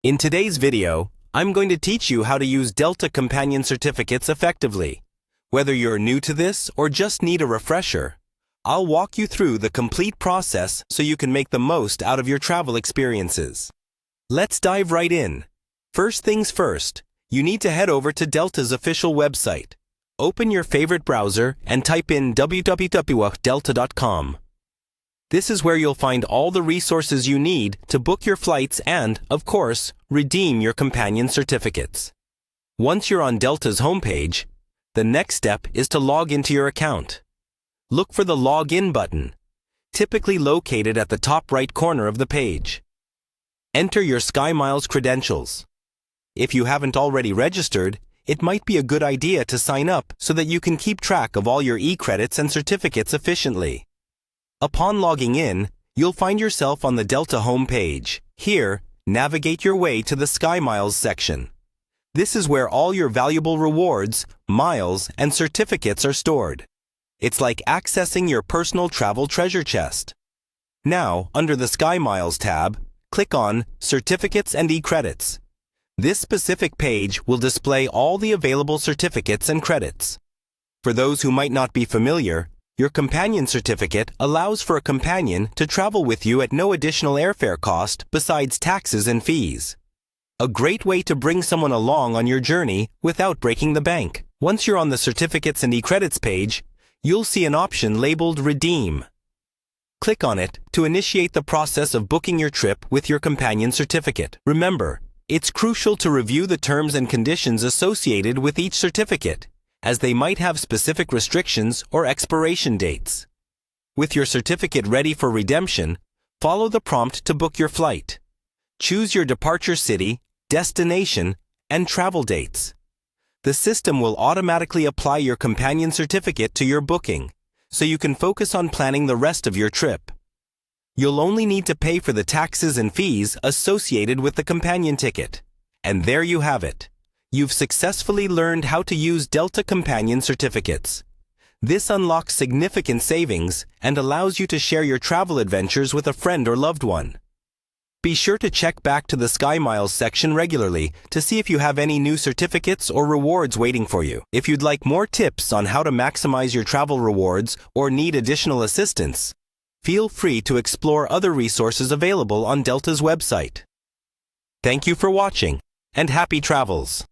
In today's video, I'm going to teach you how to use Delta Companion Certificates effectively. Whether you're new to this or just need a refresher, I'll walk you through the complete process so you can make the most out of your travel experiences. Let's dive right in. First things first, you need to head over to Delta's official website. Open your favorite browser and type in www.delta.com. This is where you'll find all the resources you need to book your flights and, of course, redeem your companion certificates. Once you're on Delta's homepage, the next step is to log into your account. Look for the Login button, typically located at the top right corner of the page. Enter your SkyMiles credentials. If you haven't already registered, it might be a good idea to sign up so that you can keep track of all your e-credits and certificates efficiently. Upon logging in, you'll find yourself on the Delta homepage. Here, navigate your way to the SkyMiles section. This is where all your valuable rewards, miles, and certificates are stored. It's like accessing your personal travel treasure chest. Now, under the SkyMiles tab, click on Certificates and E-Credits. This specific page will display all the available certificates and credits. For those who might not be familiar, your companion certificate allows for a companion to travel with you at no additional airfare cost besides taxes and fees. A great way to bring someone along on your journey without breaking the bank. Once you're on the Certificates and E-Credits page, you'll see an option labeled Redeem. Click on it to initiate the process of booking your trip with your companion certificate. Remember, it's crucial to review the terms and conditions associated with each certificate, as they might have specific restrictions or expiration dates. With your certificate ready for redemption, follow the prompt to book your flight. Choose your departure city, destination, and travel dates. The system will automatically apply your companion certificate to your booking, so you can focus on planning the rest of your trip. You'll only need to pay for the taxes and fees associated with the companion ticket. And there you have it. You've successfully learned how to use Delta Companion Certificates. This unlocks significant savings and allows you to share your travel adventures with a friend or loved one. Be sure to check back to the SkyMiles section regularly to see if you have any new certificates or rewards waiting for you. If you'd like more tips on how to maximize your travel rewards or need additional assistance, feel free to explore other resources available on Delta's website. Thank you for watching, and happy travels!